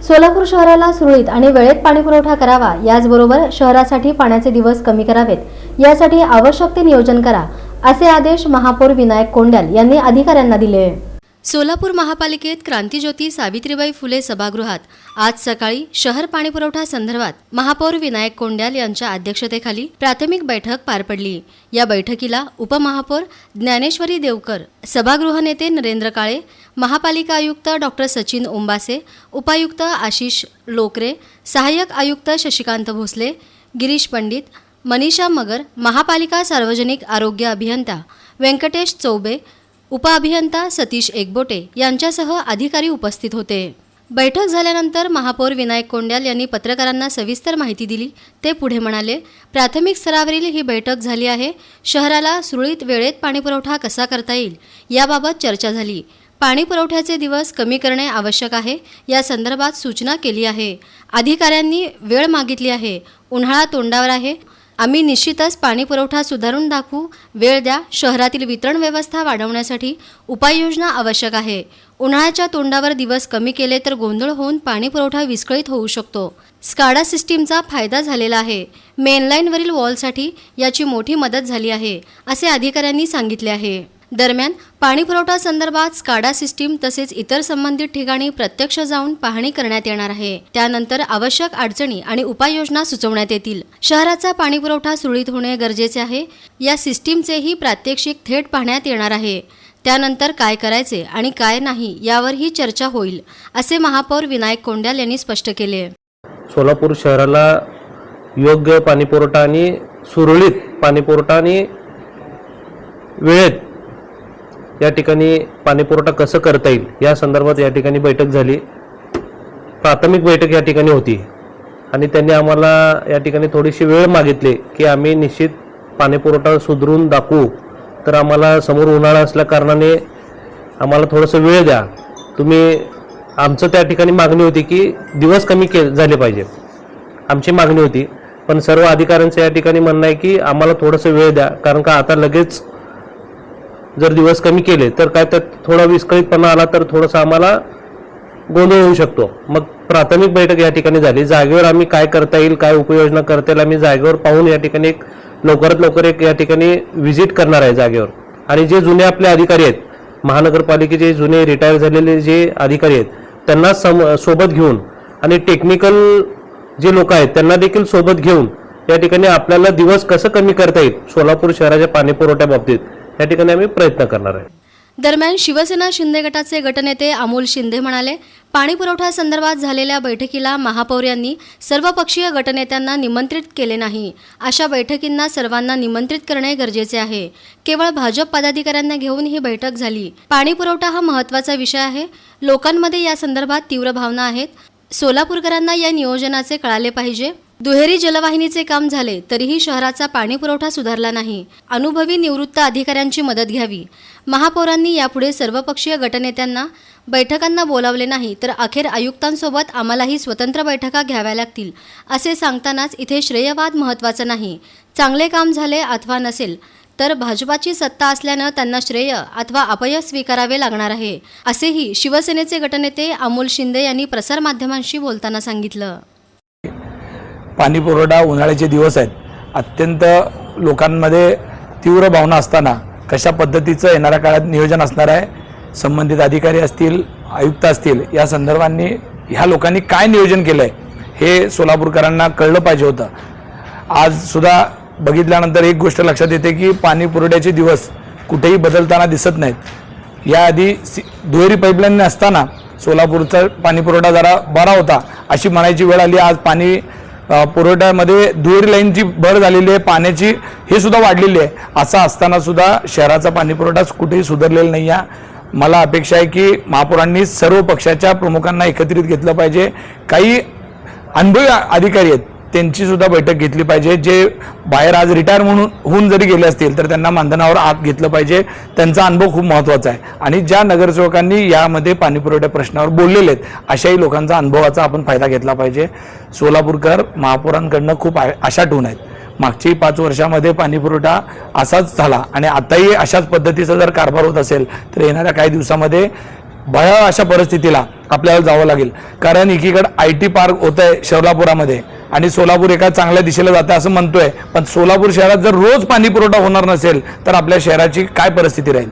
सोलापूर शहराला सुरळीत आणि वेळेत पाणीपुरवठा करावा, याचबरोबर शहरासाठी पाण्याचे दिवस कमी करावेत, यासाठी आवश्यक ते नियोजन करा, असे आदेश महापौर विनायक कोंड्याल यांनी अधिकाऱ्यांना दिले. सोलापूर महापालिकेत क्रांतीज्योती सावित्रीबाई फुले सभागृहात आज सकाळी शहर पाणीपुरवठा संदर्भात महापौर विनायक कोंड्याल यांच्या अध्यक्षतेखाली प्राथमिक बैठक पार पडली. या बैठकीला उपमहापौर ज्ञानेश्वरी देवकर, सभागृह नेते नरेंद्र काळे, महापालिका आयुक्त डॉक्टर सचिन ओंबासे, उपायुक्त आशिष लोकरे, सहाय्यक आयुक्त शशिकांत भोसले, गिरीश पंडित, मनीषा मगर, महापालिका सार्वजनिक आरोग्य अभियंता व्यंकटेश चौबे, उपअभियंता सतीश एकबोटे यांच्यासह अधिकारी उपस्थित होते. बैठक झाल्यानंतर महापौर विनायक कोंड्याल यांनी पत्रकारांना सविस्तर माहिती दिली. ते पुढे म्हणाले, प्राथमिक स्तरावरील ही बैठक झाली आहे. शहराला सुरळीत वेळेत पाणीपुरवठा कसा करता येईल याबाबत चर्चा झाली. पाणी पुरवठ्याचे दिवस कमी करणे आवश्यक आहे, या संदर्भात सूचना केली आहे. अधिकाऱ्यांनी वेळ मागितली आहे. उन्हाळा तोंडावर आहे. आम्ही निश्चितच पाणी पुरवठा सुधारून दाखवू. वेळ द्या. शहरातील वितरण व्यवस्था वाढवण्यासाठी उपाययोजना आवश्यक आहे. उन्हाळ्याच्या तोंडावर दिवस कमी केले तर गोंधळ होऊन पाणी पुरवठा विस्कळीत होऊ शकतो. स्काडा सिस्टीमचा फायदा झालेला आहे. मेनलाईनवरील वॉलसाठी याची मोठी मदत झाली आहे, असे अधिकाऱ्यांनी सांगितले आहे. दरम्यान पाणीपुरवठा संदर्भात स्काडा सिस्टीम तसेच इतर संबंधित ठिकाणी प्रत्यक्ष जाऊन पाहणी करण्यात येणार आहे. त्यानंतर आवश्यक अडचणी आणि उपाययोजना सुचवण्यात येतील. शहराचा पाणीपुरवठा सुरळीत होणे गरजेचे आहे. या सिस्टीमचेही प्रात्यक्षिक थेट पाहण्यात येणार आहे. त्यानंतर काय करायचे आणि काय नाही यावरही चर्चा होईल, असे महापौर विनायक कोंड्याल यांनी स्पष्ट केले. सोलापूर शहराला योग्य पाणीपुरवठा आणि सुरळीत पाणीपुरवठा आणि वेळेत या ठिकाणी पाणीपुरवठा कसं करता येईल या संदर्भात या ठिकाणी बैठक झाली. प्राथमिक बैठक या ठिकाणी होती आणि त्यांनी आम्हाला या ठिकाणी थोडीशी वेळ मागितली की आम्ही निश्चित पाणीपुरवठा सुधारून दाखवू. तर आम्हाला समोर उन्हाळा असल्या कारणाने आम्हाला थोडंसं वेळ द्या तुम्ही. आमचं त्या ठिकाणी मागणी होती की दिवस कमी झाले पाहिजे, आमची मागणी होती. पण सर्व अधिकाऱ्यांचं या ठिकाणी म्हणणं आहे की आम्हाला थोडंसं वेळ द्या, कारण का आता लगेच जर दिवस कमी केले तर काय त्यात थोडा विस्कळीतपणा आला तर थोडंसं आम्हाला गोंधळ होऊ शकतो. मग प्राथमिक बैठक या ठिकाणी झाली. जागेवर आम्ही काय करता येईल, काय उपाययोजना करता येईल, आम्ही जागेवर पाहून या ठिकाणी एक लवकरात लवकर एक या ठिकाणी व्हिजिट करणार आहे जागेवर. आणि जे जुने आपले अधिकारी आहेत, महानगरपालिकेचे जुने रिटायर झालेले जे अधिकारी आहेत, त्यांना सोबत घेऊन आणि टेक्निकल जे लोक आहेत त्यांना देखील सोबत घेऊन या ठिकाणी आपल्याला दिवस कसं कमी करता येईल सोलापूर शहराच्या पाणीपुरवठ्या बाबतीत या ठिकाणी आम्ही प्रयत्न करणार आहे. दरम्यान शिवसेना शिंदे गटाचे गटनेते अमोल शिंदे म्हणाले, पाणीपुरवठा संदर्भात झालेल्या बैठकीला महापौर यांनी सर्वपक्षीय गटनेत्यांना निमंत्रित केले नाही. अशा बैठकींना सर्वांना निमंत्रित करणे गरजेचे आहे. केवळ भाजप पदाधिकाऱ्यांना घेऊन ही बैठक झाली. पाणीपुरवठा हा महत्त्वाचा विषय आहे. लोकांमध्ये या संदर्भात तीव्र भावना आहेत. सोलापूरकरांना या नियोजनाचे कळाले पाहिजे. दुहेरी जलवाहिनीचे काम झाले तरीही शहराचा पाणीपुरवठा सुधारला नाही. अनुभवी निवृत्त अधिकाऱ्यांची मदत घ्यावी. महापौरांनी यापुढे सर्वपक्षीय गटनेत्यांना बैठकांना बोलावले नाही तर अखेर आयुक्तांसोबत आम्हालाही स्वतंत्र बैठका घ्याव्या लागतील, असे सांगतानाच इथे श्रेयवाद महत्त्वाचा नाही. चांगले काम झाले अथवा नसेल तर भाजपाची सत्ता असल्यानं त्यांना श्रेय अथवा अपयश स्वीकारावे लागणार आहे, असेही शिवसेनेचे गटनेते अमोल शिंदे यांनी प्रसारमाध्यमांशी बोलताना सांगितलं. पाणीपुरवठा उन्हाळ्याचे दिवस आहेत. अत्यंत लोकांमध्ये तीव्र भावना असताना कशा पद्धतीचं येणाऱ्या काळात नियोजन असणार आहे, संबंधित अधिकारी असतील, आयुक्त असतील, या संदर्भांनी ह्या लोकांनी काय नियोजन केलं आहे हे सोलापूरकरांना कळलं पाहिजे होतं. आज सुद्धा बघितल्यानंतर एक गोष्ट लक्षात येते की पाणीपुरवठ्याचे दिवस कुठेही बदलताना दिसत नाहीत. याआधी दुहेरी पाईपलाईन असताना सोलापूरचा पाणीपुरवठा जरा बरा होता अशी म्हणायची वेळ आली. आज पाणी पुरवठ्यामध्ये दुहेरी लाईनची भर झालेली आहे, पाण्याची हे सुद्धा वाढलेली आहे. असं असताना सुद्धा शहराचा पाणीपुरवठा कुठेही सुधारलेला नाही आहे. मला अपेक्षा आहे की महापौरांनी सर्व पक्षाच्या प्रमुखांना एकत्रित घेतलं पाहिजे. काही अनुभवी अधिकारी आहेत त्यांची सुद्धा बैठक घेतली पाहिजे. जे बाहेर आज रिटायर म्हणून होऊन जरी गेले असतील तर त्यांना मानधनावर आत घेतलं पाहिजे. त्यांचा अनुभव खूप महत्त्वाचा आहे. आणि ज्या नगरसेवकांनी यामध्ये पाणीपुरवठ्या प्रश्नावर बोललेले आहेत अशाही लोकांचा अनुभवाचा आपण फायदा घेतला पाहिजे. सोलापूरकर महापौरांकडनं खूप आशा ठेवून आहेत. मागची 5 वर्षामध्ये पाणीपुरवठा असाच झाला आणि आताही अशाच पद्धतीचा जर कारभार होत असेल तर येणाऱ्या काही दिवसामध्ये भयावह अशा परिस्थितीला आपल्याला जावं लागेल. कारण एकीकडे IT पार्क होत आहे सोलापुरामध्ये आणि सोलापूर एका चांगल्या दिशेला जातं असं म्हणतोय, पण सोलापूर शहरात जर रोज पाणी पुरवठा होणार नसेल तर आपल्या शहराची काय परिस्थिती राहील.